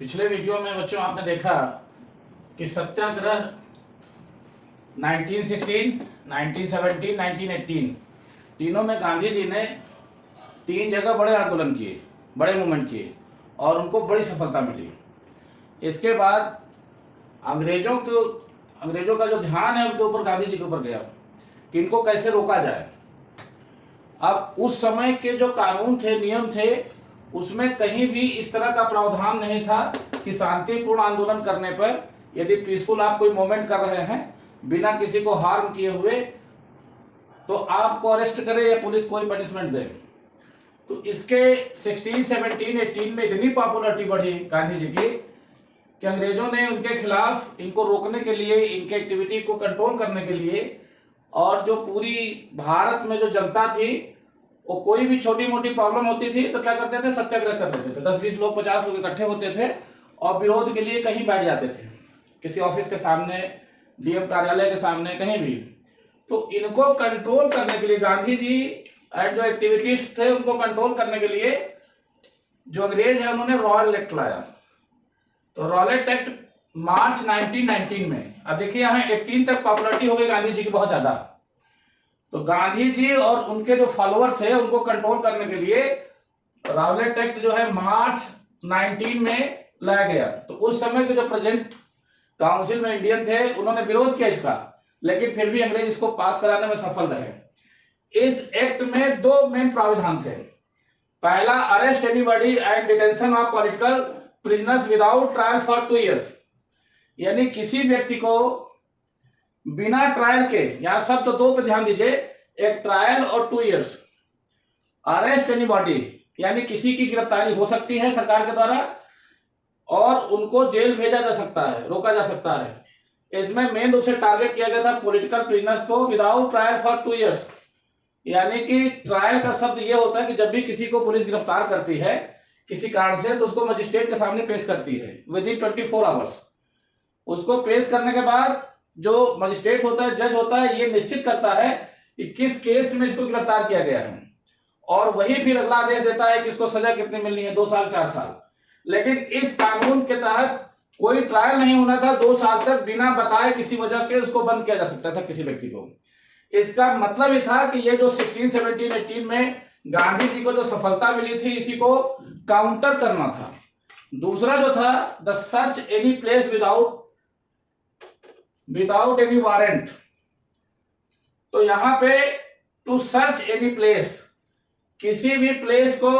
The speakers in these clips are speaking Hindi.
पिछले वीडियो में बच्चों आपने देखा कि सत्याग्रह 1916, 1917, 1918 तीनों में गांधी जी ने 3 जगह बड़े आंदोलन किए, बड़े मूवमेंट किए और उनको बड़ी सफलता मिली। इसके बाद अंग्रेजों का जो ध्यान है उनके ऊपर, गांधी जी के ऊपर गया कि इनको कैसे रोका जाए। अब उस समय के जो कानून थे, नियम थे, उसमें कहीं भी इस तरह का प्रावधान नहीं था कि शांतिपूर्ण आंदोलन करने पर यदि पीसफुल आप कोई मूवमेंट कर रहे हैं बिना किसी को हार्म किए हुए तो आपको अरेस्ट करे या पुलिस कोई पनिशमेंट दे। तो इसके 16, 17, 18 में इतनी पॉपुलरिटी बढ़ी गांधी जी की कि अंग्रेजों ने उनके खिलाफ, इनको रोकने के लिए, इनके एक्टिविटी को कंट्रोल करने के लिए, और जो पूरी भारत में जो जनता थी वो कोई भी छोटी मोटी प्रॉब्लम होती थी तो क्या करते थे, सत्याग्रह कर देते थे। 10-20 लोग, 50 लोग इकट्ठे होते थे और विरोध के लिए कहीं बैठ जाते थे, किसी ऑफिस के सामने, डीएम कार्यालय के सामने, कहीं भी। तो इनको कंट्रोल करने के लिए गांधी जी एंड जो एक्टिविटीज थे उनको कंट्रोल करने के लिए जो अंग्रेज है उन्होंने रॉयल एक्ट लाया। तो रॉयल एक्ट मार्च 1919 में, अब देखिए यहाँ 18 तक पॉपुलरिटी हो गई गांधी जी की बहुत ज्यादा। तो गांधी जी और उनके जो फॉलोअर थे उनको कंट्रोल करने के लिए रॉलेट एक्ट जो है मार्च 19 में लाया गया। तो उस समय के जो प्रेजेंट काउंसिल में इंडियन थे उन्होंने विरोध किया इसका, लेकिन फिर भी अंग्रेज इसको पास कराने में सफल रहे। इस एक्ट में 2 मेन प्रावधान थे। पहला, arrest anybody and detention of political prisoners without trial for 2 years, यानी किसी व्यक्ति को बिना ट्रायल के, यहां शब्द 2 पे ध्यान दीजिए, एक ट्रायल और 2 years। अरेस्ट एनीबॉडी यानी किसी की गिरफ्तारी हो सकती है सरकार के द्वारा और उनको जेल भेजा जा सकता है, रोका जा सकता है। इसमें मेन रूप से टारगेट किया गया था पॉलिटिकल प्रिजनर्स को विदाउट ट्रायल फॉर 2 years, यानी कि ट्रायल का शब्द यह होता है कि जब भी किसी को पुलिस गिरफ्तार करती है किसी कारण से तो उसको मजिस्ट्रेट के सामने पेश करती है विद इन 24 आवर्स। उसको पेश करने के बाद जो मजिस्ट्रेट होता है, जज होता है, ये निश्चित करता है कि किस केस में इसको गिरफ्तार किया गया है और वही फिर अगला आदेश देता है कि इसको सजा कितनी मिलनी है, 2 साल 4 साल। लेकिन इस कानून के तहत कोई ट्रायल नहीं होना था, 2 साल तक बिना बताए किसी वजह के उसको बंद किया जा सकता था किसी व्यक्ति को। इसका मतलब ये था कि ये जो 16, 17, 18 में गांधी जी को जो सफलता मिली थी इसी को काउंटर करना था। दूसरा जो था, the search any place without any warrant. तो यहां पे टू सर्च एनी प्लेस, किसी भी प्लेस को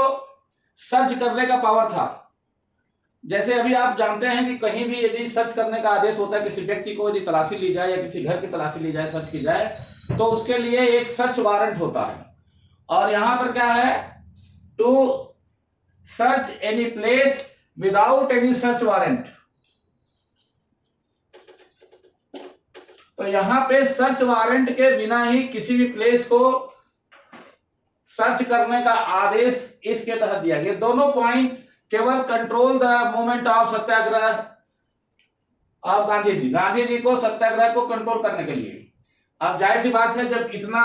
सर्च करने का पावर था। जैसे अभी आप जानते हैं कि कहीं भी यदि सर्च करने का आदेश होता है, किसी व्यक्ति को यदि तलाशी ली जाए या किसी घर की तलाशी ली जाए, सर्च की जाए, तो उसके लिए एक सर्च वारंट होता है। और यहां पर क्या है, to search any place without any search warrant. तो यहां पे सर्च वारंट के बिना ही किसी भी प्लेस को सर्च करने का आदेश इसके तहत दिया गया। दोनों पॉइंट केवल control the movement of satyagraha of Gandhi ji को सत्याग्रह को कंट्रोल करने के लिए। अब जाहिर सी बात है, जब इतना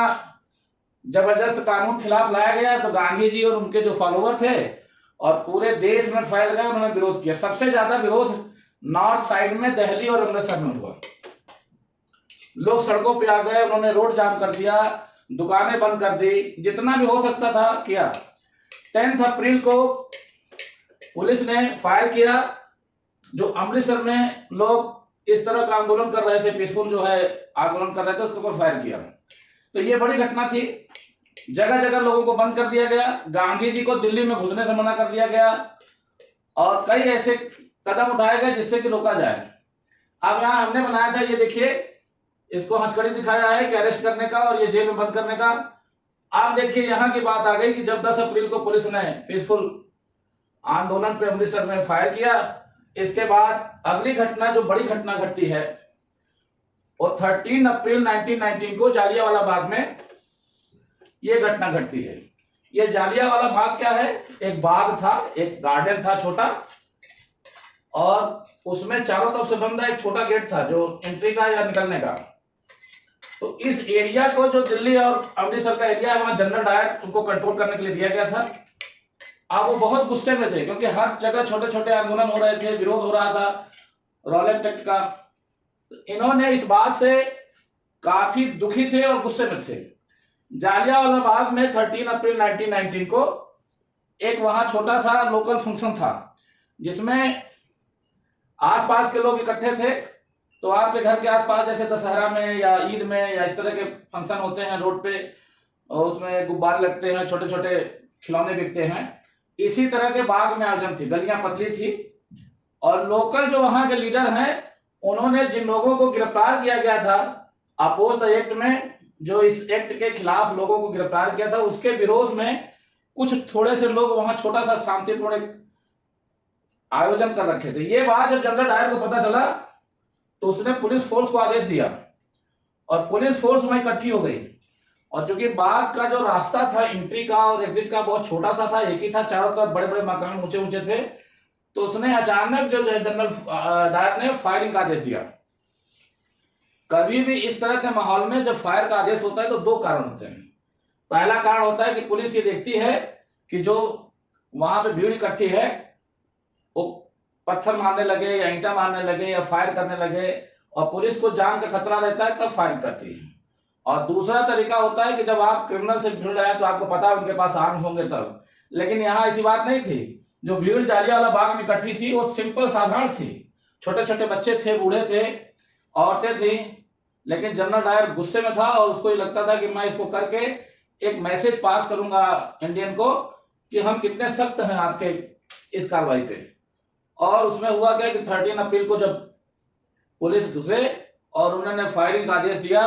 जबरदस्त कानून खिलाफ लाया गया तो गांधी जी और उनके जो फॉलोअर थे और पूरे देश में फैल गए, उन्होंने विरोध किया। सबसे ज्यादा विरोध नॉर्थ साइड में, दिल्ली और अमृतसर में हुआ। लोग सड़कों पे आ गए, उन्होंने रोड जाम कर दिया, दुकानें बंद कर दी, जितना भी हो सकता था किया। 10 अप्रैल को पुलिस ने फायर किया। जो अमृतसर में लोग इस तरह का आंदोलन कर रहे थे, पीसफुल जो है आंदोलन कर रहे थे, उसके ऊपर फायर किया। तो ये बड़ी घटना थी। जगह जगह लोगों को बंद कर दिया गया, गांधी जी को दिल्ली में घुसने से मना कर दिया गया और कई ऐसे कदम उठाए गए जिससे कि रोका जाए। अब यहां हमने बनाया था, ये देखिए, इसको हथकड़ी दिखाया है कि अरेस्ट करने का और ये जेल में बंद करने का। आप देखिए यहां की बात आ गई कि जब 10 अप्रैल को पुलिस ने पीसफुल आंदोलन पे अमृतसर में फायर किया, इसके बाद अगली घटना, जो बड़ी घटना घटती है, वो 13 अप्रैल 1919 को जालियांवाला बाग में ये घटना घटती है। ये जालियांवाला बाग क्या है, एक बाग था, एक गार्डन था छोटा, और उसमें चारों तरफ से बंद एक छोटा गेट था जो एंट्री का या निकलने का। तो इस एरिया को, जो दिल्ली और अमृतसर का एरिया है, वहां जनरल डायर उनको कंट्रोल करने के लिए दिया गया था। अब वो बहुत गुस्से में थे क्योंकि हर जगह छोटे छोटे आंदोलन हो रहे थे, विरोध हो रहा था रॉलेट एक्ट का। इन्होंने इस बात से काफी दुखी थे और गुस्से में थे। जालियांवाला बाग में 13 अप्रैल 1919 को एक वहां छोटा सा लोकल फंक्शन था जिसमें आसपास के लोग इकट्ठे थे। तो आपके घर के आसपास जैसे दशहरा में या ईद में या इस तरह के फंक्शन होते हैं रोड पे, और उसमें गुब्बारे लगते हैं, छोटे छोटे खिलौने बिकते हैं, इसी तरह के बाग में आयोजन थी। गलियां पतली थी और लोकल जो वहां के लीडर हैं उन्होंने जिन लोगों को गिरफ्तार किया गया था अपोज द एक्ट में, जो इस एक्ट के खिलाफ लोगों को गिरफ्तार किया था, उसके विरोध में कुछ थोड़े से लोग वहां छोटा सा शांतिपूर्ण आयोजन कर रखे थे। ये बात जब जनरल डायर को पता चला तो उसने पुलिस फोर्स को आदेश दिया और पुलिस फोर्स वहां इकट्ठी हो गई। और चूंकि बाग का जो रास्ता था एंट्री का और एग्जिट का बहुत छोटा सा था, एक ही था, चारों तरफ बड़े बड़े मकान ऊंचे ऊंचे थे, तो उसने अचानक जो जनरल डायर ने फायरिंग का आदेश दिया। कभी भी इस तरह के माहौल में जब फायर का आदेश होता है तो दो कारण होते हैं। पहला कारण होता है कि पुलिस ये देखती है कि जो वहां पे भीड़ इकट्ठी है वो पत्थर मारने लगे या ईंटा मारने लगे या फायर करने लगे, और पुलिस को जान का खतरा रहता है तब फायर करती है। और दूसरा तरीका होता है कि जब आप क्रिमिनल से भिड़ रहे हैं तो आपको पता है उनके पास आर्म्स होंगे तब। लेकिन यहाँ ऐसी बात नहीं थी। जो भीड़ जालियांवाला बाग में इकट्ठी थी वो सिंपल साधारण थी, छोटे छोटे बच्चे थे, बूढ़े थे, औरतें थी। लेकिन जनरल डायर गुस्से में था और उसको ये लगता था कि मैं इसको करके एक मैसेज पास करूंगा इंडियन को कि हम कितने सख्त हैं आपके इस कार्रवाई पे। और उसमें हुआ क्या कि 13 अप्रैल को जब पुलिस घुसे और उन्होंने फायरिंग का आदेश दिया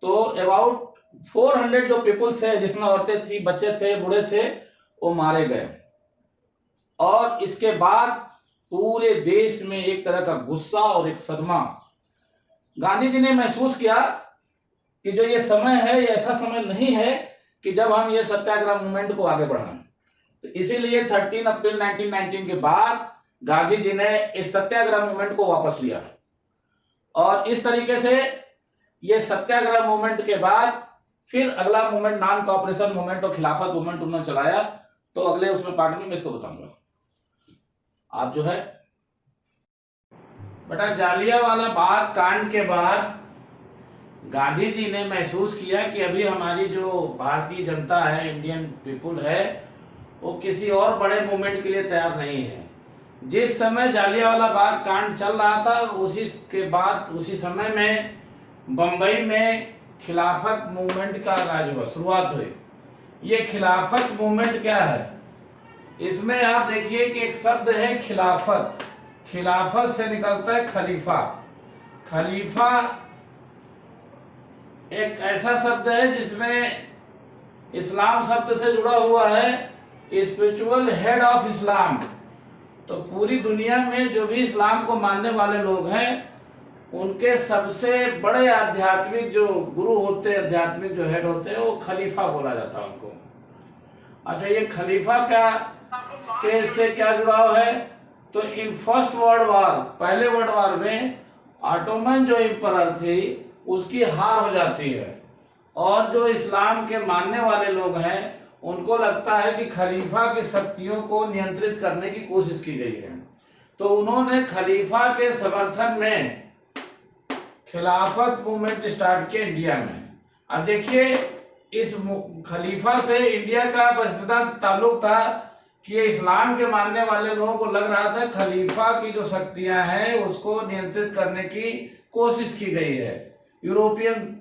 तो अबाउट 400 जो पीपल थे, जिसमें औरतें थी, बच्चे थे, बूढ़े थे, वो मारे गए। और इसके बाद पूरे देश में एक तरह का गुस्सा और एक सदमा। गांधी जी ने महसूस किया कि जो ये समय है ये ऐसा समय नहीं है कि जब हम ये सत्याग्रह मूवमेंट को आगे बढ़ाएं। तो इसीलिए 13 अप्रैल 1919 के बाद गांधी जी ने इस सत्याग्रह मूवमेंट को वापस लिया। और इस तरीके से ये सत्याग्रह मूवमेंट के बाद फिर अगला मूवमेंट नॉन कॉपरेशन मूवमेंट और खिलाफत मूवमेंट उन्होंने चलाया। तो अगले उसमें पार्ट में मैं इसको बताऊंगा। आप जो है बेटा, जालियांवाला बाग कांड के बाद गांधी जी ने महसूस किया कि अभी हमारी जो भारतीय जनता है, इंडियन पीपुल है, वो किसी और बड़े मूवमेंट के लिए तैयार नहीं है। जिस समय जालियांवाला बाग कांड चल रहा था उसी के बाद उसी समय में बंबई में खिलाफत मूवमेंट का आगाज हुआ, शुरुआत हुई। ये खिलाफत मूवमेंट क्या है? इसमें आप देखिए कि एक शब्द है खिलाफत। खिलाफत से निकलता है खलीफा। खलीफा एक ऐसा शब्द है जिसमें इस्लाम शब्द से जुड़ा हुआ है, स्पिरिचुअल हेड ऑफ इस्लाम। तो पूरी दुनिया में जो भी इस्लाम को मानने वाले लोग हैं उनके सबसे बड़े आध्यात्मिक जो गुरु होते हैं, आध्यात्मिक जो हेड होते हैं, वो खलीफा बोला जाता है उनको। अच्छा, ये खलीफा का से क्या जुड़ाव है? तो इन फर्स्ट वर्ल्ड वार, पहले वर्ल्ड वार में ऑटोमन जो एम्परर थी उसकी हार हो जाती है और जो इस्लाम के मानने वाले लोग हैं उनको लगता है कि खलीफा की शक्तियों को नियंत्रित करने की कोशिश की गई है। तो उन्होंने खलीफा के समर्थन में खिलाफत मूवमेंट स्टार्ट किया इंडिया में। अब देखिए, इस खलीफा से इंडिया का बस्तता ताल्लुक था कि इस्लाम के मानने वाले लोगों को लग रहा था खलीफा की जो शक्तियां हैं उसको नियंत्रित करने की कोशिश की गई है यूरोपियन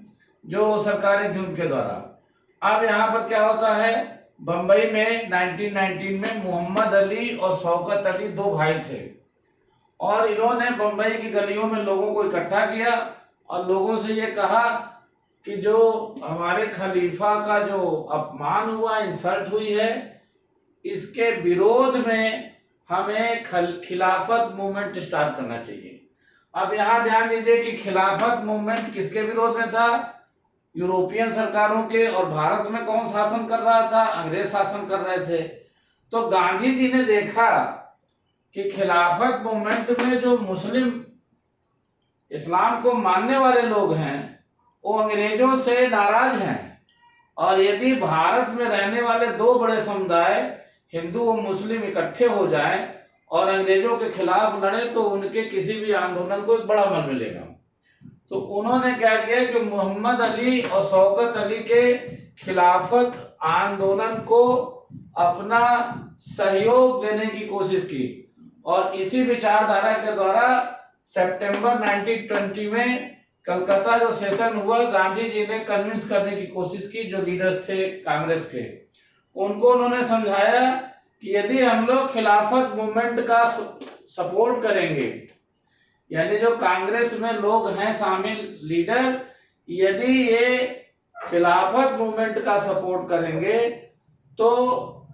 जो सरकारें थी उनके द्वारा। अब यहाँ पर क्या होता है, बंबई में 1919 में मोहम्मद अली और शौकत अली दो भाई थे और इन्होंने बंबई की गलियों में लोगों को इकट्ठा किया और लोगों से ये कहा कि जो हमारे खलीफा का जो अपमान हुआ, इंसल्ट हुई है, इसके विरोध में हमें खिलाफत मूवमेंट स्टार्ट करना चाहिए। अब यहाँ ध्यान दीजिए कि खिलाफत मूवमेंट किसके विरोध में था? यूरोपियन सरकारों के। और भारत में कौन शासन कर रहा था? अंग्रेज शासन कर रहे थे। तो गांधी जी ने देखा कि खिलाफत मूवमेंट में जो मुस्लिम इस्लाम को मानने वाले लोग हैं वो अंग्रेजों से नाराज हैं और यदि भारत में रहने वाले दो बड़े समुदाय हिंदू और मुस्लिम इकट्ठे हो जाएं और अंग्रेजों के खिलाफ लड़े तो उनके किसी भी आंदोलन को एक बड़ा बल मिलेगा। तो उन्होंने क्या किया कि मोहम्मद अली और शौकत अली के खिलाफत आंदोलन को अपना सहयोग देने की कोशिश की और इसी विचारधारा के द्वारा सितंबर 1920 में कलकत्ता जो सेशन हुआ, गांधी जी ने कन्विंस करने की कोशिश की जो लीडर्स थे कांग्रेस के, उनको उन्होंने समझाया कि यदि हम लोग खिलाफत मूवमेंट का सपोर्ट करेंगे, यानी जो कांग्रेस में लोग हैं शामिल लीडर, यदि ये खिलाफत मूवमेंट का सपोर्ट करेंगे तो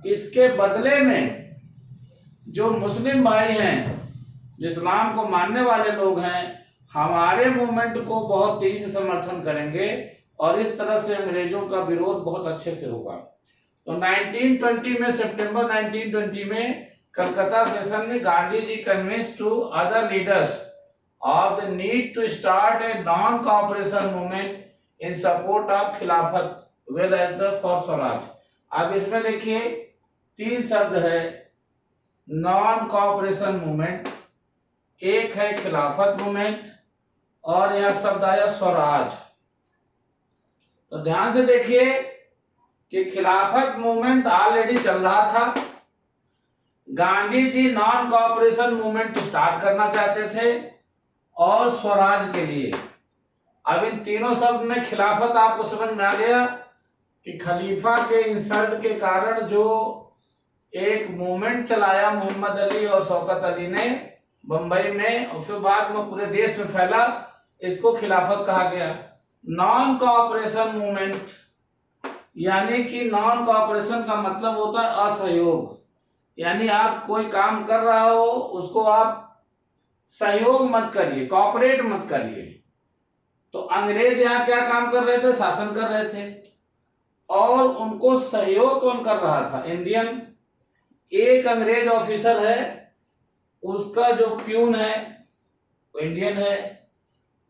इसके बदले में जो मुस्लिम भाई हैं, जो इस्लाम को मानने वाले लोग हैं, हमारे मूवमेंट को बहुत तेजी से समर्थन करेंगे और इस तरह से अंग्रेजों का विरोध बहुत अच्छे से होगा। तो 1920 में, सितंबर 1920 में कलकत्ता सेशन में Gandhi ji convince to other leaders of the need to start a non-cooperation movement in support of खिलाफत well as the for Swaraj. अब इसमें देखिए 3 शब्द है, नॉन कॉपरेशन मूवमेंट, एक है खिलाफत मूवमेंट और यह शब्द आया स्वराज। तो ध्यान से देखिए कि खिलाफत मूवमेंट ऑलरेडी चल रहा था, Gandhi ji non cooperation movement start करना चाहते थे और स्वराज के लिए। अब इन तीनों शब्द में खिलाफत आपको समझ में आ गया कि खलीफा के इंसल्ट के कारण जो एक मूवमेंट चलाया मोहम्मद अली और शौकत अली ने बंबई में और फिर बाद में पूरे देश में फैला, इसको खिलाफत कहा गया। नॉन कोऑपरेशन मूवमेंट, यानी कि नॉन कोऑपरेशन का मतलब होता है असहयोग, यानी आप कोई काम कर रहा हो उसको आप सहयोग मत करिए, कॉपरेट मत करिए। तो अंग्रेज यहाँ क्या काम कर रहे थे, शासन कर रहे थे और उनको सहयोग कौन कर रहा था, इंडियन। एक अंग्रेज ऑफिसर है, उसका जो प्यून है वो इंडियन है,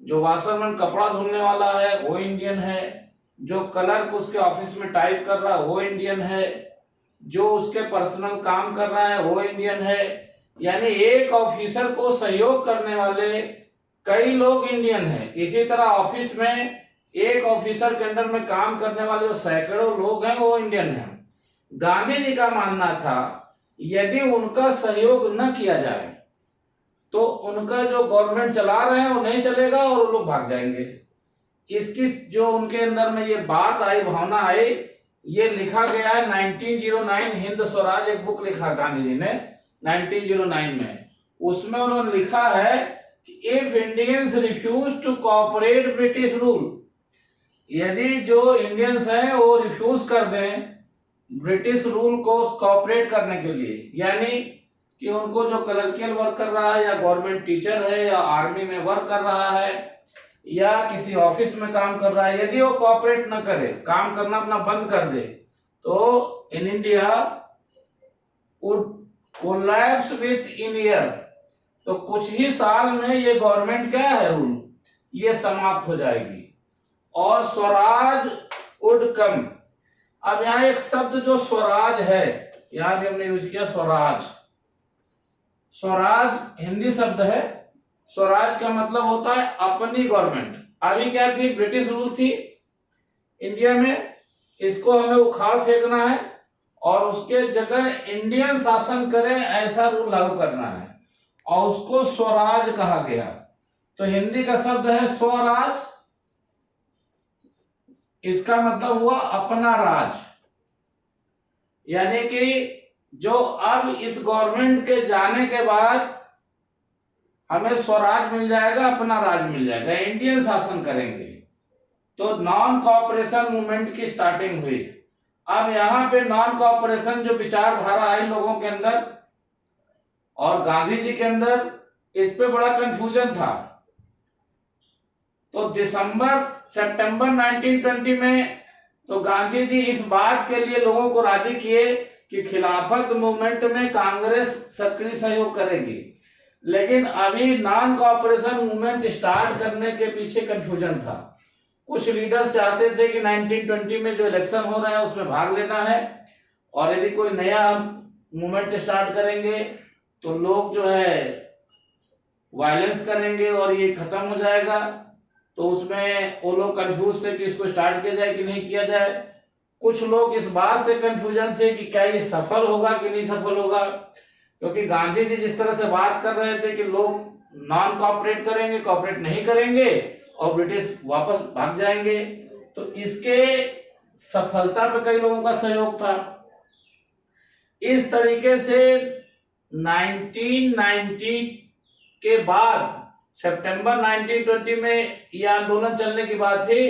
जो वाशरमैन कपड़ा धुलने वाला है वो इंडियन है, जो क्लर्क उसके ऑफिस में टाइप कर रहा है वो इंडियन है, जो उसके पर्सनल काम कर रहा है वो इंडियन है। यानी एक ऑफिसर को सहयोग करने वाले कई लोग इंडियन हैं। इसी तरह ऑफिस में एक ऑफिसर के अंडर में काम करने वाले जो सैकड़ों लोग हैं वो इंडियन हैं। गांधी जी का मानना था यदि उनका सहयोग न किया जाए तो उनका जो गवर्नमेंट चला रहे हैं वो नहीं चलेगा और वो लोग भाग जाएंगे। इसकी जो उनके अंदर में ये बात आई, भावना आई, ये लिखा गया है 1909 हिंद स्वराज, एक बुक लिखा गांधी जी ने 1909 में। उसमें उन्होंने लिखा है कि if Indians refuse to cooperate British rule, यदि जो इंडियंस हैं वो रिफ्यूज कर दें ब्रिटिश रूल को कोऑपरेट करने के लिए, यानी कि उनको जो क्लर्कियल वर्क कर रहा है या गवर्नमेंट टीचर है या आर्मी में वर्क कर रहा है या किसी ऑफिस में काम कर रहा है, यदि वो कोऑपरेट न करे, काम करना अपना बंद कर दे, तो in India would collapse with in year, तो कुछ ही साल में ये गवर्नमेंट क्या है रूल, ये समाप्त हो जाएगी और स्वराज वुड कम। अब यहाँ एक शब्द जो स्वराज है, यहां भी हमने यूज किया स्वराज। स्वराज हिंदी शब्द है। स्वराज का मतलब होता है अपनी गवर्नमेंट। अभी क्या थी, ब्रिटिश रूल थी इंडिया में, इसको हमें उखाड़ फेंकना है और उसके जगह इंडियन शासन करे ऐसा रूल लागू करना है और उसको स्वराज कहा गया। तो हिंदी का शब्द है स्वराज, इसका मतलब हुआ अपना राज, यानी कि जो अब इस गवर्नमेंट के जाने के बाद हमें स्वराज मिल जाएगा, अपना राज मिल जाएगा, इंडियन शासन करेंगे। तो नॉन कोऑपरेशन मूवमेंट की स्टार्टिंग हुई। अब यहाँ पे नॉन कोऑपरेशन जो विचारधारा आई लोगों के अंदर और गांधी जी के अंदर, इस पे बड़ा कंफ्यूजन था। तो सितंबर 1920 में तो गांधी जी इस बात के लिए लोगों को राजी किए कि खिलाफत मूवमेंट में कांग्रेस सक्रिय सहयोग करेगी, लेकिन अभी नॉन कोऑपरेशन मूवमेंट स्टार्ट करने के पीछे कंफ्यूजन था। कुछ लीडर्स चाहते थे कि 1920 में जो इलेक्शन हो रहे हैं उसमें भाग लेना है और यदि कोई नया मूवमेंट स्टार्ट करेंगे तो लोग जो है वायलेंस करेंगे और ये खत्म हो जाएगा। तो उसमें वो लोग कंफ्यूज थे कि इसको स्टार्ट किया जाए कि नहीं किया जाए। कुछ लोग इस बात से कंफ्यूजन थे कि क्या ये सफल होगा कि नहीं सफल होगा, क्योंकि गांधी जी जिस तरह से बात कर रहे थे कि लोग नॉन कॉपरेट करेंगे, कॉपरेट नहीं करेंगे और ब्रिटिश वापस भाग जाएंगे, तो इसके सफलता पे कई लोगों का सहयोग था। इस तरीके से 1990 के बाद सितंबर 1920 में ये आंदोलन चलने की बात थी,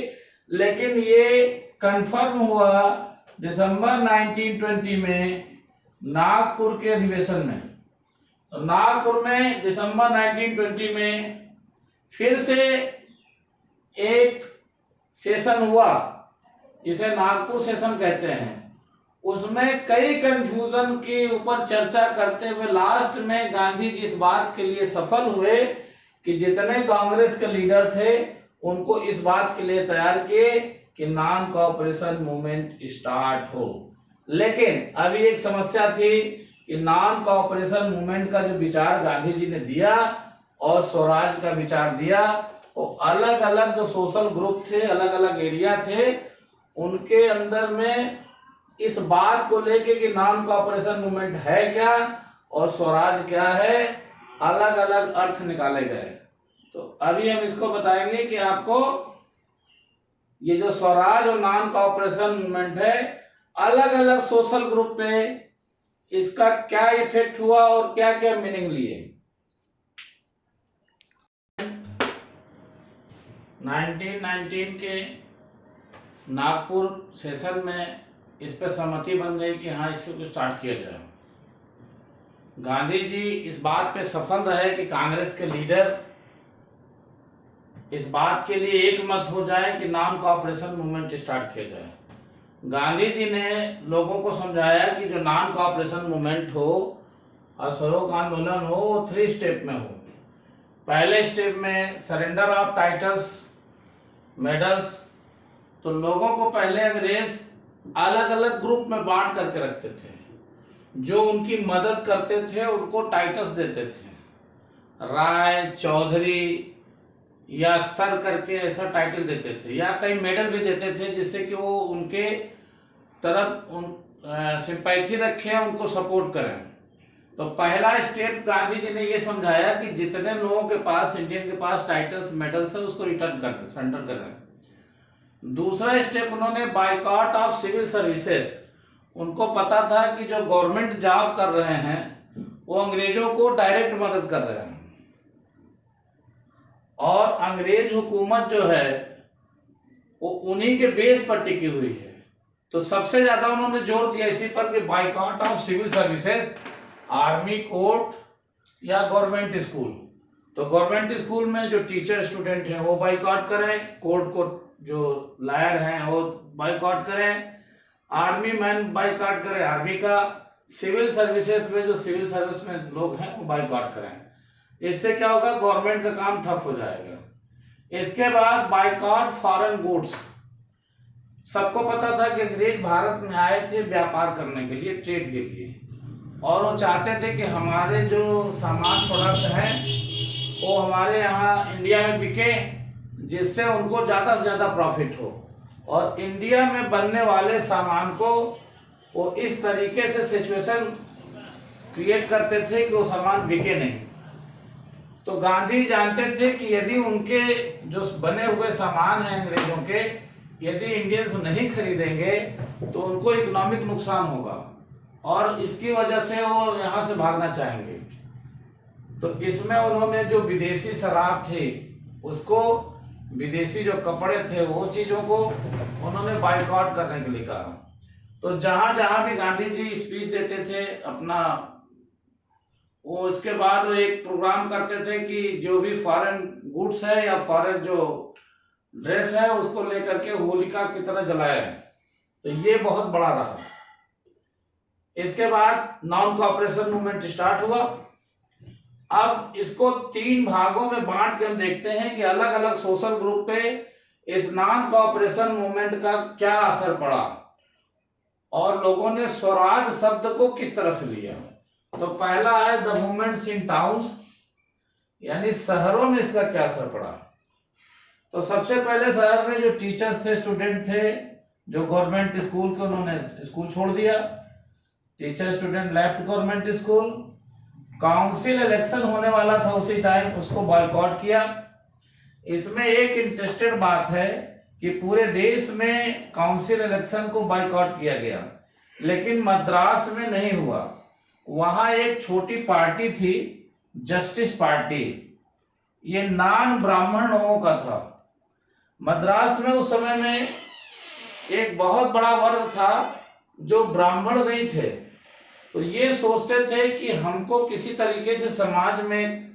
लेकिन ये कंफर्म हुआ दिसंबर 1920 में नागपुर के अधिवेशन में। तो नागपुर में दिसंबर 1920 में फिर से एक सेशन हुआ, जिसे नागपुर सेशन कहते हैं। उसमें कई कंफ्यूजन के ऊपर चर्चा करते हुए लास्ट में गांधी जी इस बात के लिए सफल हुए कि जितने कांग्रेस के लीडर थे उनको इस बात के लिए तैयार किए कि नॉन कोऑपरेशन मूवमेंट स्टार्ट हो। लेकिन अभी एक समस्या थी कि नॉन कोऑपरेशन मूवमेंट का जो विचार गांधी जी ने दिया और स्वराज का विचार दिया, वो अलग अलग जो सोशल ग्रुप थे, अलग अलग एरिया थे, उनके अंदर में इस बात को लेके कि नॉन कोऑपरेशन मूवमेंट है क्या और स्वराज क्या है, अलग अलग अर्थ निकाले गए। तो अभी हम इसको बताएंगे कि आपको ये जो स्वराज और नॉन कोऑपरेशन मूवमेंट है, अलग अलग सोशल ग्रुप पे इसका क्या इफेक्ट हुआ और क्या क्या मीनिंग लिए। 1919 के नागपुर सेशन में इस पे सहमति बन गई कि हाँ इसको स्टार्ट किया जाए। गांधी जी इस बात पे सफल रहे कि कांग्रेस के लीडर इस बात के लिए एक मत हो जाए कि नॉन कोऑपरेशन मूवमेंट स्टार्ट किया जाए। गांधी जी ने लोगों को समझाया कि जो नॉन कोऑपरेशन मूवमेंट हो, असहयोग आंदोलन हो, वो 3 स्टेप में हो। पहले स्टेप में सरेंडर ऑफ टाइटल्स, मेडल्स। तो लोगों को पहले अंग्रेज अलग अलग ग्रुप में बांट करके रखते थे, जो उनकी मदद करते थे उनको टाइटल्स देते थे, राय, चौधरी या सर करके ऐसा टाइटल देते थे, या कई मेडल भी देते थे जिससे कि वो उनके तरफ सिंपैथी रखें, उनको सपोर्ट करें। तो पहला स्टेप गांधी जी ने ये समझाया कि जितने लोगों के पास, इंडियन के पास टाइटल्स, मेडल्स है, उसको रिटर्न कर दें, सरेंडर करें। दूसरा स्टेप उन्होंने बाइकॉट ऑफ सिविल सर्विसेज। उनको पता था कि जो गवर्नमेंट जॉब कर रहे हैं वो अंग्रेजों को डायरेक्ट मदद कर रहे हैं और अंग्रेज हुकूमत जो है वो उन्हीं के बेस पर टिकी हुई है। तो सबसे ज्यादा उन्होंने जोर दिया इसी पर कि boycott of civil services, army, court या गवर्नमेंट स्कूल। तो गवर्नमेंट स्कूल में जो टीचर स्टूडेंट हैं वो बाइकॉट करें, कोर्ट को जो लायर हैं वो बाइकॉट करें, आर्मी मैन बाइकॉट करें आर्मी का, सिविल सर्विसेज में जो सिविल सर्विस में लोग हैं वो बाइकॉट करें। इससे क्या होगा, गवर्नमेंट का काम ठप हो जाएगा। इसके बाद बाइकॉट फॉरेन गुड्स। सबको पता था कि अंग्रेज भारत में आए थे व्यापार करने के लिए, ट्रेड के लिए, और वो चाहते थे कि हमारे जो सामान, प्रोडक्ट हैं वो हमारे यहाँ इंडिया में बिके, जिससे उनको ज़्यादा से ज़्यादा प्रॉफिट हो, और इंडिया में बनने वाले सामान को वो इस तरीके से सिचुएशन क्रिएट करते थे कि वो सामान बिके नहीं। तो गांधी जानते थे कि यदि उनके जो बने हुए सामान हैं अंग्रेजों के, यदि इंडियंस नहीं खरीदेंगे तो उनको इकोनॉमिक नुकसान होगा और इसकी वजह से वो यहाँ से भागना चाहेंगे। तो इसमें उन्होंने जो विदेशी शराब थी उसको, विदेशी जो कपड़े थे वो चीजों को उन्होंने बाइकआउट करने के लिए कहा। तो जहां जहां भी गांधी जी स्पीच देते थे अपना, वो इसके बाद वो एक प्रोग्राम करते थे कि जो भी फॉरेन गुड्स है या फॉरेन जो ड्रेस है उसको लेकर के होलिका की तरह जलाया है। तो ये बहुत बड़ा रहा। इसके बाद नॉन कोऑपरेशन मूवमेंट स्टार्ट हुआ। अब इसको 3 भागों में बांट के हम देखते हैं कि अलग अलग सोशल ग्रुप पे इस नॉन कोऑपरेशन मूवमेंट का क्या असर पड़ा। और लोगों ने स्वराज शब्द को किस तरह से लिया। तो पहला है द मूवमेंट्स इन टाउन्स, यानी शहरों में इसका क्या असर पड़ा। तो सबसे पहले शहर में जो टीचर्स थे, स्टूडेंट थे, जो गवर्नमेंट स्कूल के, उन्होंने स्कूल छोड़ दिया। Teacher student left government school. Council election होने वाला था उसी टाइम, उसको बॉयकॉट किया। इसमें एक इंटरेस्टेड बात है कि पूरे देश में काउंसिल इलेक्शन को बॉयकॉट किया गया, लेकिन मद्रास में नहीं हुआ। वहां एक छोटी पार्टी थी, जस्टिस पार्टी, ये नॉन ब्राह्मण लोगों का था। मद्रास में उस समय में एक बहुत बड़ा वर्ग था जो ब्राह्मण नहीं थे। तो ये सोचते थे कि हमको किसी तरीके से समाज में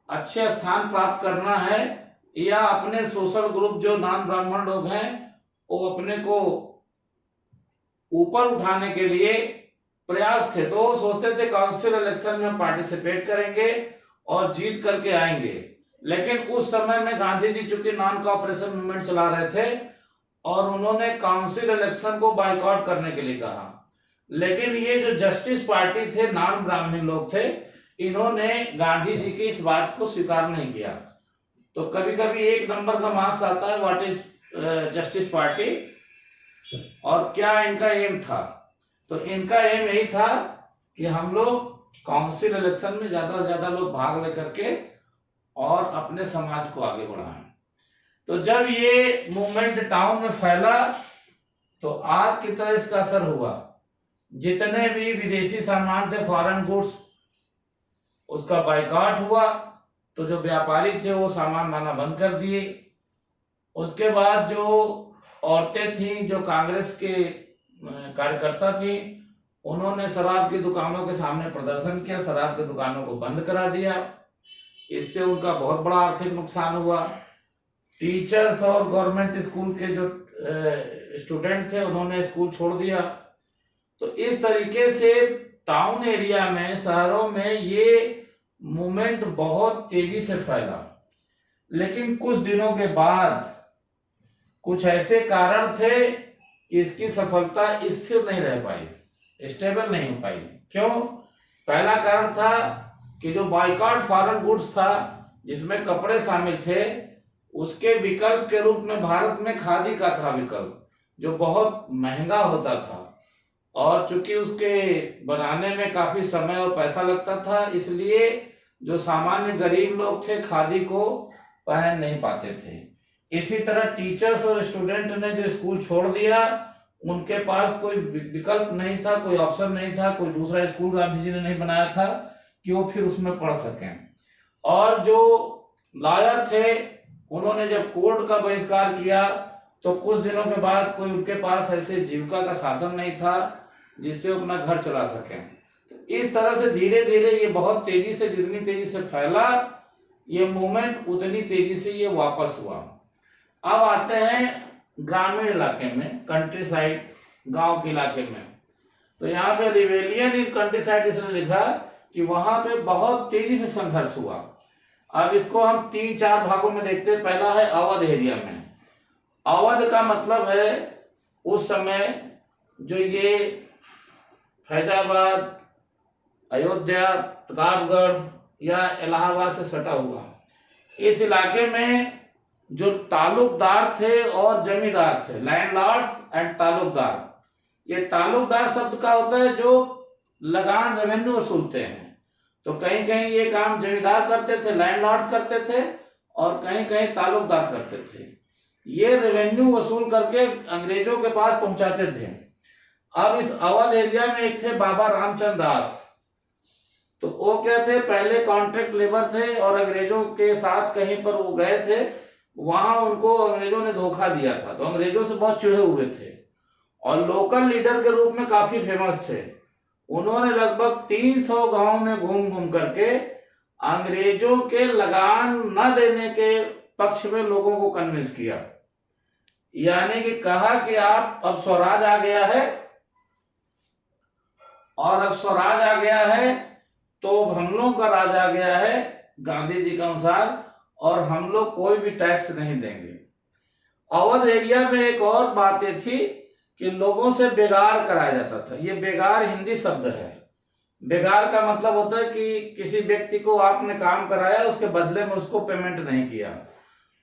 अच्छे स्थान प्राप्त करना है, या अपने सोशल ग्रुप जो नॉन ब्राह्मण लोग हैं वो अपने को ऊपर उठाने के लिए प्रयास थे। तो वो सोचते थे काउंसिल इलेक्शन में पार्टिसिपेट करेंगे और जीत करके आएंगे। लेकिन उस समय में गांधी जी चूंकि नॉन कोऑपरेशन मूवमेंट चला रहे थे और उन्होंने काउंसिल इलेक्शन को बाइकआउट करने के लिए कहा। लेकिन ये जो जस्टिस पार्टी थे, नॉन ब्राह्मण लोग थे, इन्होंने गांधी जी की इस बात को स्वीकार नहीं किया। तो कभी कभी एक नंबर का मार्क्स आता है व्हाट इज जस्टिस पार्टी और क्या इनका एम था। तो इनका एम यही था कि हम लोग काउंसिल इलेक्शन में ज्यादा से ज्यादा लोग भाग लेकर के और अपने समाज को आगे बढ़ाएं। तो जब ये मूवमेंट टाउन में फैला तो आग की तरह इसका असर हुआ। जितने भी विदेशी सामान थे, फॉरेन गुड्स, उसका बाइकआउट हुआ। तो जो व्यापारी थे वो सामान लाना बंद कर दिए। उसके बाद जो औरतें थी, जो कांग्रेस के कार्यकर्ता थी, उन्होंने शराब की दुकानों के सामने प्रदर्शन किया, शराब की दुकानों को बंद करा दिया। इससे उनका बहुत बड़ा आर्थिक नुकसान हुआ। टीचर्स और गवर्नमेंट स्कूल के जो स्टूडेंट थे उन्होंने स्कूल छोड़ दिया। तो इस तरीके से टाउन एरिया में, शहरों में ये मूवमेंट बहुत तेजी से फैला। लेकिन कुछ दिनों के बाद कुछ ऐसे कारण थे कि इसकी सफलता स्थिर नहीं रह पाई, स्टेबल नहीं हो पाई। क्यों? पहला कारण था कि जो बाइकआउट फॉरेन गुड्स था, जिसमें कपड़े शामिल थे, उसके विकल्प के रूप में भारत में खादी का था विकल्प, जो बहुत महंगा होता था और चूंकि उसके बनाने में काफी समय और पैसा लगता था, इसलिए जो सामान्य गरीब लोग थे खादी को पहन नहीं पाते थे। इसी तरह टीचर्स और स्टूडेंट ने जो स्कूल छोड़ दिया, उनके पास कोई विकल्प नहीं था, कोई ऑप्शन नहीं था, कोई दूसरा स्कूल गांधी जी ने नहीं बनाया था कि वो फिर उसमें पढ़ सकें। और जो लॉयर थे उन्होंने जब कोर्ट का बहिष्कार किया तो कुछ दिनों के बाद कोई उनके पास ऐसे जीविका का साधन नहीं था जिससे वो अपना घर चला सके। तो इस तरह से धीरे धीरे ये बहुत तेजी से, जितनी तेजी से फैला ये मूवमेंट, उतनी तेजी से ये वापस हुआ। अब आते हैं ग्रामीण इलाके में, कंट्री साइड, गांव के इलाके में। तो यहाँ पे रिवेलियन इन कंट्री साइड इसने लिखा कि वहां पे बहुत तेजी से संघर्ष हुआ। अब इसको हम 3-4 भागों में देखते हैं। पहला है अवध एरिया में। अवध का मतलब है उस समय जो ये फैजाबाद, अयोध्या, प्रतापगढ़ या इलाहाबाद से सटा हुआ, इस इलाके में जो तालुकदार थे और जमींदार थे, लैंडलॉर्ड्स एंड तालुकदार। ये तालुकदार शब्द का होता है जो लगान, रेवेन्यू वसूलते हैं। तो कहीं कहीं ये काम जमींदार करते थे, लैंडलॉर्ड्स करते थे, और कहीं कहीं तालुकदार करते थे। ये रेवेन्यू वसूल करके अंग्रेजों के पास पहुंचाते थे। अब इस अवध एरिया में एक थे बाबा रामचंद्र दास। तो वो क्या थे, पहले कॉन्ट्रैक्ट लेबर थे और अंग्रेजों के साथ कहीं पर वो गए थे, वहां उनको अंग्रेजों ने धोखा दिया था। तो अंग्रेजों से बहुत चिढ़े हुए थे और लोकल लीडर के रूप में काफी फेमस थे। उन्होंने लगभग 300 गांव में घूम घूम करके अंग्रेजों के लगान न देने के पक्ष में लोगों को कन्विंस किया। यानी कि कहा कि आप, अब स्वराज आ गया है और अब स्वराज आ गया है तो हम लोग का राज आ गया है गांधी जी के अनुसार, और हम लोग कोई भी टैक्स नहीं देंगे। अवध एरिया में एक और बात ये थी कि लोगों से बेगार कराया जाता था। ये बेगार हिंदी शब्द है। बेगार का मतलब होता है कि किसी व्यक्ति को आपने काम कराया, उसके बदले में उसको पेमेंट नहीं किया।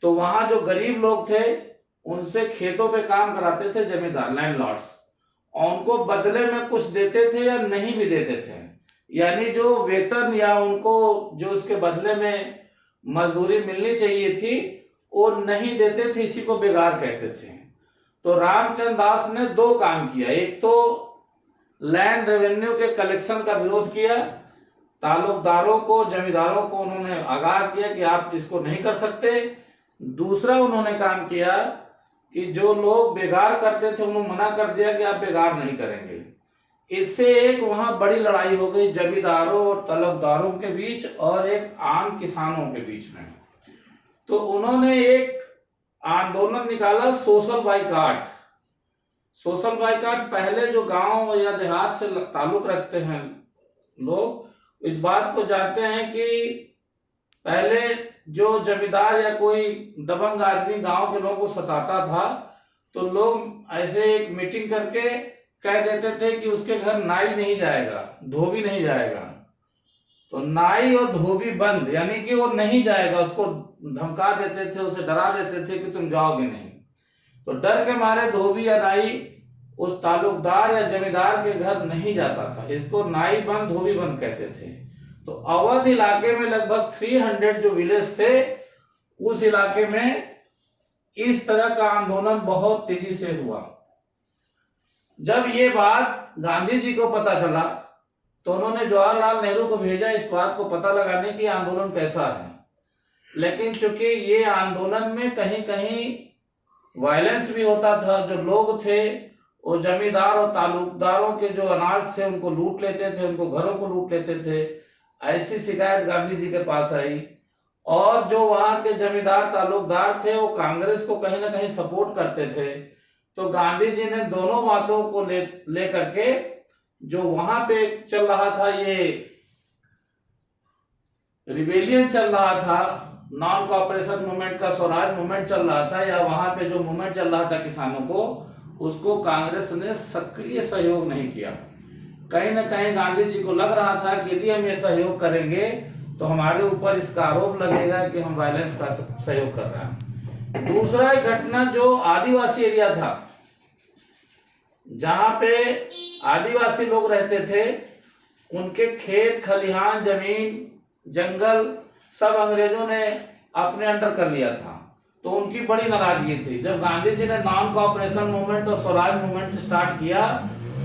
तो वहां जो गरीब लोग थे उनसे खेतों पे काम कराते थे जमींदार, लैंडलॉर्ड्स, और उनको बदले में कुछ देते थे या नहीं भी देते थे। यानी जो वेतन या उनको जो उसके बदले में मजदूरी मिलनी चाहिए थी वो नहीं देते थे, इसी को बेगार कहते थे। तो रामचंद्र दास ने दो काम किया। एक तो लैंड रेवेन्यू के कलेक्शन का विरोध किया, ताल्लुकदारों को, जमींदारों को उन्होंने आगाह किया कि आप इसको नहीं कर सकते। दूसरा उन्होंने काम किया कि जो लोग बेगार करते थे उन्होंने मना कर दिया कि आप बेगार नहीं करेंगे। इससे एक वहां बड़ी लड़ाई हो गई जमींदारों और तलबदारों के बीच और एक आम किसानों के बीच में। तो उन्होंने एक आंदोलन निकाला, सोशल बाइकाट। सोशल बाइकाट, पहले जो गांव या देहात से ताल्लुक रखते हैं लोग इस बात को जानते हैं कि पहले जो जमींदार या कोई दबंग आदमी गांव के लोगों को सताता था तो लोग ऐसे एक मीटिंग करके कह देते थे कि उसके घर नाई नहीं जाएगा, धोबी नहीं जाएगा। तो नाई और धोबी बंद, यानी कि वो नहीं जाएगा, उसको धमका देते थे, उसे डरा देते थे कि तुम जाओगे नहीं। तो डर के मारे धोबी या नाई उस ताल्लुकदार या जमींदार के घर नहीं जाता था। इसको नाई बंद, धोबी बंद कहते थे। तो अवध इलाके में लगभग 300 जो विलेज थे उस इलाके में इस तरह का आंदोलन बहुत तेजी से हुआ। जब ये बात गांधी जी को पता चला तो उन्होंने जवाहरलाल नेहरू को भेजा इस बात को पता लगाने की आंदोलन कैसा है। लेकिन चूंकि ये आंदोलन में कहीं कहीं वायलेंस भी होता था, जो लोग थे वो जमींदार और ताल्लुकदारों के जो अनाज थे उनको लूट लेते थे, उनको घरों को लूट लेते थे, ऐसी शिकायत गांधी जी के पास आई। और जो वहां के जमींदार ताल्लुकदार थे वो कांग्रेस को कहीं ना कहीं सपोर्ट करते थे। तो गांधी जी ने दोनों बातों को ले करके जो वहां पे चल रहा था, ये रिबेलियन चल रहा था, नॉन कॉपरेशन मूवमेंट का स्वराज मूवमेंट चल रहा था, या वहां पे जो मूवमेंट चल रहा था किसानों को, उसको कांग्रेस ने सक्रिय सहयोग नहीं किया। कहीं ना कहीं गांधी जी को लग रहा था कि यदि हम ये सहयोग करेंगे तो हमारे ऊपर इसका आरोप लगेगा कि हम वायलेंस का सहयोग कर रहे हैं। दूसरा घटना जो आदिवासी एरिया था, जहां पे आदिवासी लोग रहते थे, उनके खेत खलिहान, जमीन, जंगल सब अंग्रेजों ने अपने अंडर कर लिया था। तो उनकी बड़ी नाराजगी थी। जब गांधी जी ने नॉन कॉपरेशन मूवमेंट और स्वराज मूवमेंट स्टार्ट किया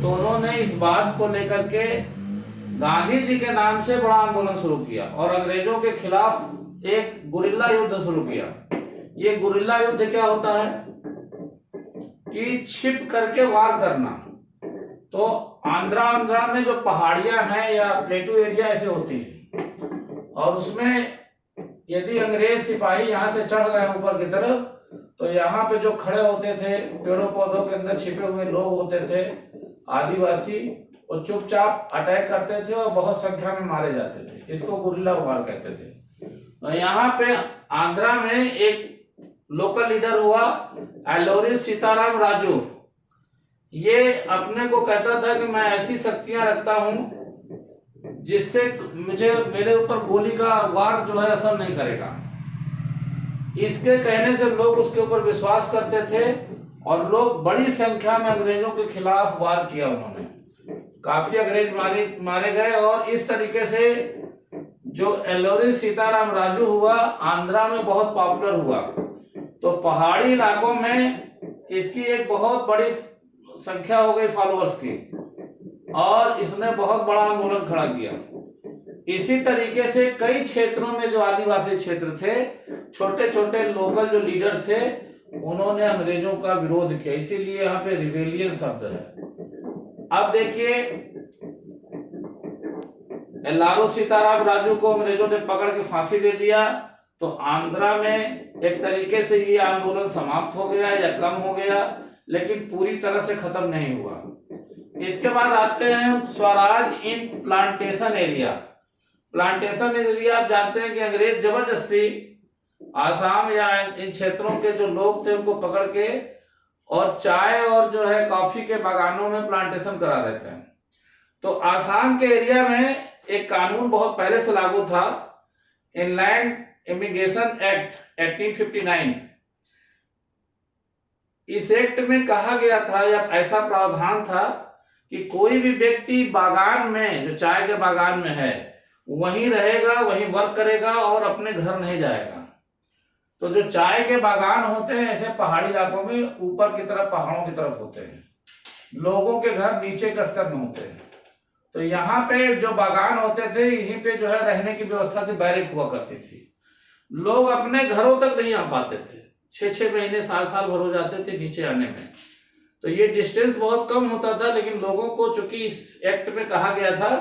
तो उन्होंने इस बात को लेकर के गांधी जी के नाम से बड़ा आंदोलन शुरू किया और अंग्रेजों के खिलाफ एक गुरिल्ला युद्ध शुरू किया। ये गुरिल्ला युद्ध क्या होता है कि छिप करके वार करना। तो आंध्रा में जो पहाड़ियां हैं या प्लेटू एरिया ऐसे होती है, और उसमें यदि अंग्रेज सिपाही यहाँ से चढ़ रहे हैं ऊपर की तरफ, तो यहाँ पे जो खड़े होते थे, पेड़ों पौधों के अंदर छिपे हुए लोग होते थे आदिवासी, वो चुपचाप अटैक करते थे और बहुत संख्या में मारे जाते थे। इसको गुरिल्ला वार कहते थे। तो यहाँ पे आंध्रा में एक लोकल लीडर हुआ एलोरी सीताराम राजू। ये अपने को कहता था कि मैं ऐसी शक्तियां रखता हूं जिससे मेरे ऊपर गोली का वार जो है असर नहीं करेगा। इसके कहने से लोग उसके ऊपर विश्वास करते थे और लोग बड़ी संख्या में अंग्रेजों के खिलाफ वार किया। उन्होंने काफी अंग्रेज मारे गए और इस तरीके से जो एलोरी सीताराम राजू हुआ आंध्रा में बहुत पॉपुलर हुआ। तो पहाड़ी इलाकों में इसकी एक बहुत बड़ी संख्या हो गई फॉलोअर्स की, और इसने बहुत बड़ा आंदोलन खड़ा किया। इसी तरीके से कई क्षेत्रों में जो आदिवासी क्षेत्र थे, छोटे छोटे लोकल जो लीडर थे, उन्होंने अंग्रेजों का विरोध किया। इसीलिए यहाँ पे रिबेलियन शब्द है। अब देखिए, एल्लारो सीताराम राजू को अंग्रेजों ने पकड़ के फांसी दे दिया, तो आंध्रा में एक तरीके से ये आंदोलन समाप्त हो गया या कम हो गया, लेकिन पूरी तरह से खत्म नहीं हुआ। इसके बाद आते हैं स्वराज इन प्लांटेशन एरिया। प्लांटेशन एरिया आप जानते हैं कि अंग्रेज जबरदस्ती आसाम या इन क्षेत्रों के जो लोग थे उनको पकड़ के और चाय और जो है कॉफी के बागानों में प्लांटेशन करा रहे थे। तो आसाम के एरिया में एक कानून बहुत पहले से लागू था, इनलैंड इमिग्रेशन एक्ट 1859। इस एक्ट में कहा गया था या ऐसा प्रावधान था कि कोई भी व्यक्ति बागान में, जो चाय के बागान में है, वहीं रहेगा, वहीं वर्क करेगा और अपने घर नहीं जाएगा। तो जो चाय के बागान होते हैं ऐसे पहाड़ी इलाकों में ऊपर की तरफ, पहाड़ों की तरफ होते हैं, लोगों के घर नीचे के स्तर में होते हैं। तो यहाँ पे जो बागान होते थे, यहीं पे जो है रहने की व्यवस्था थी, बैरक हुआ करती थी। लोग अपने घरों तक नहीं आ पाते थे, 6-6 महीने, साल भर हो जाते थे नीचे आने में। तो ये डिस्टेंस बहुत कम होता था, लेकिन लोगों को चूंकि इस एक्ट में कहा गया था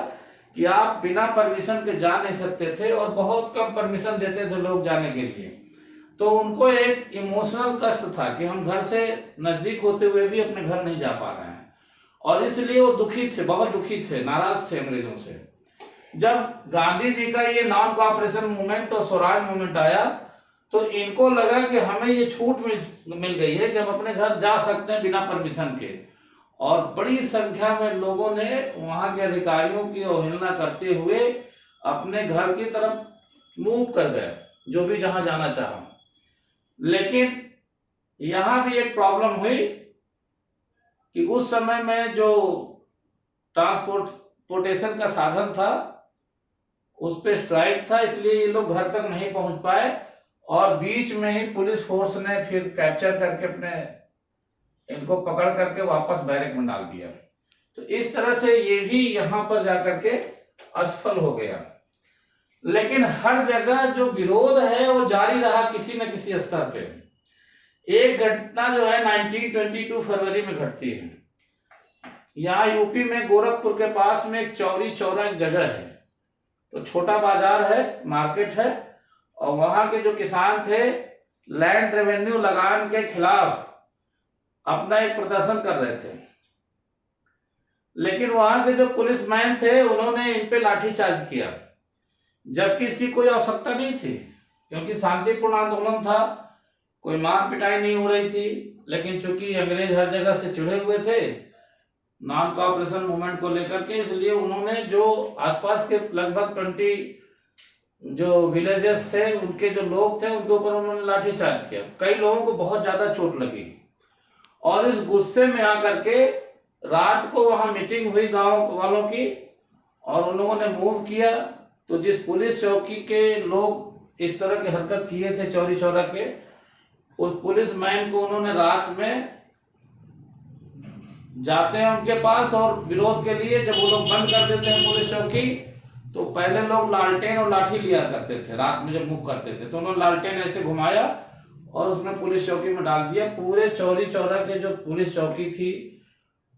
कि आप बिना परमिशन के जा नहीं सकते थे, और बहुत कम परमिशन देते थे लोग जाने के लिए, तो उनको एक इमोशनल कष्ट था कि हम घर से नजदीक होते हुए भी अपने घर नहीं जा पा रहे हैं, और इसलिए वो दुखी थे, बहुत दुखी थे, नाराज थे अंग्रेजों से। जब गांधी जी का ये नॉन कोऑपरेशन मूवमेंट और स्वराज मूवमेंट आया, तो इनको लगा कि हमें ये छूट मिल गई है कि हम अपने घर जा सकते हैं बिना परमिशन के, और बड़ी संख्या में लोगों ने वहां के अधिकारियों की अवहेलना करते हुए अपने घर की तरफ मूव कर गए, जो भी जहां जाना चाहा। लेकिन यहां भी एक प्रॉब्लम हुई कि उस समय में जो ट्रांसपोर्टेशन का साधन था उस पे स्ट्राइक था, इसलिए ये लोग घर तक नहीं पहुंच पाए, और बीच में ही पुलिस फोर्स ने फिर कैप्चर करके इनको पकड़ करके वापस बैरक में डाल दिया। तो इस तरह से ये भी यहाँ पर जाकर के असफल हो गया। लेकिन हर जगह जो विरोध है वो जारी रहा किसी न किसी स्तर पे। एक घटना जो है 1922 फरवरी में घटती है। यहाँ यूपी में गोरखपुर के पास में एक चौरी चौरा एक जगह है, तो छोटा बाजार है, मार्केट है, और वहां के जो किसान थे लैंड रेवेन्यू लगान के खिलाफ अपना एक प्रदर्शन कर रहे थे। लेकिन वहां के जो पुलिसमैन थे उन्होंने इन पे लाठीचार्ज किया, जबकि इसकी कोई आवश्यकता नहीं थी, क्योंकि शांतिपूर्ण आंदोलन था, कोई मार पिटाई नहीं हो रही थी। लेकिन चूंकि अंग्रेज हर जगह से चिढ़े हुए थे नॉन कोऑपरेशन मूवमेंट को लेकर के, इसलिए उन्होंने जो आसपास के लगभग 20 जो विलेजेस थे, उनके जो लोग थे, उनके ऊपर उन्होंने लाठीचार्ज किया। कई लोगों को बहुत ज्यादा चोट लगी, और इस गुस्से में आकर के रात को वहां मीटिंग हुई गांव वालों की, और उन लोगों ने मूव किया। तो जिस पुलिस चौकी के लोग इस तरह की हरकत किए थे चौरी चौरा के, उस पुलिस मैन को उन्होंने रात में जाते हैं उनके पास, और विरोध के लिए जब वो लोग बंद कर देते हैं पुलिस चौकी, तो पहले लोग लालटेन और लाठी लिया करते थे, रात में जब मूव करते थे तो उन्होंने लालटेन ऐसे घुमाया और उसमें पुलिस चौकी में डाल दिया। पूरे चौरी चौरा के जो पुलिस चौकी थी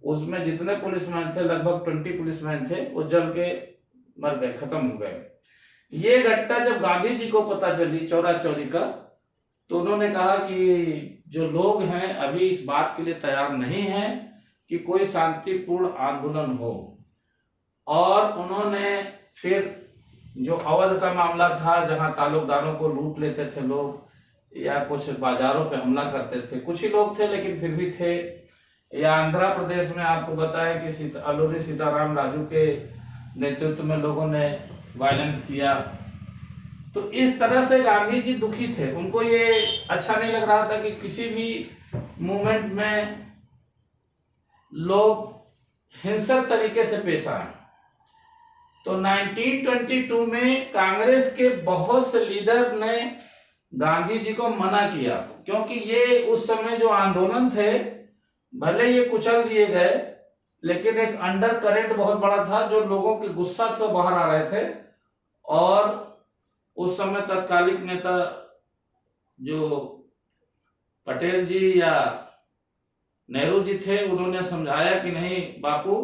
उसमें जितने पुलिसमैन थे, लगभग 20 पुलिसमैन थे, वो जल के मर गए, खत्म हो गए। ये घटना जब गांधी जी को पता चली चौरा चौरी का, तो उन्होंने कहा कि जो लोग हैं अभी इस बात के लिए तैयार नहीं है कि कोई शांतिपूर्ण आंदोलन हो, और उन्होंने फिर जो अवध का मामला था, जहां तालुकदारों को लूट लेते थे लोग, या कुछ बाजारों पे हमला करते थे, कुछ ही लोग थे लेकिन फिर भी थे, या आंध्र प्रदेश में आपको बताएं कि अलूरी सीताराम राजू के नेतृत्व में लोगों ने वायलेंस किया। तो इस तरह से गांधी जी दुखी थे, उनको ये अच्छा नहीं लग रहा था कि किसी भी मूवमेंट में लोग हिंसक तरीके से पेश आए। तो 1922 में कांग्रेस के बहुत से लीडर ने गांधी जी को मना किया, क्योंकि ये उस समय जो आंदोलन थे भले ये कुचल दिए गए, लेकिन एक अंडर करंट बहुत बड़ा था, जो लोगों के गुस्सा थे बाहर आ रहे थे। और उस समय तत्कालिक नेता जो पटेल जी या नेहरू जी थे, उन्होंने समझाया कि नहीं बापू,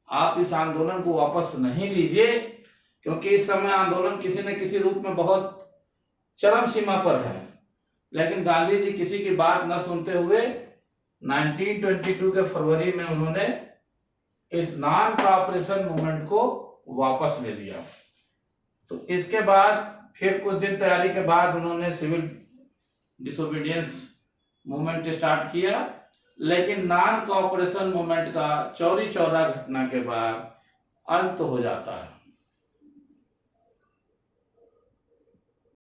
आप इस आंदोलन को वापस नहीं लीजिए, क्योंकि इस समय आंदोलन किसी न किसी रूप में बहुत चरम सीमा पर है। लेकिन गांधी जी किसी की बात न सुनते हुए 1922 के फरवरी में उन्होंने इस नॉन कोऑपरेशन मूवमेंट को वापस ले लिया। तो इसके बाद फिर कुछ दिन तैयारी के बाद उन्होंने सिविल डिसोबीडियंस मूवमेंट स्टार्ट किया, लेकिन नॉन कोऑपरेशन मूवमेंट का चौरी चौरा घटना के बाद अंत हो जाता है।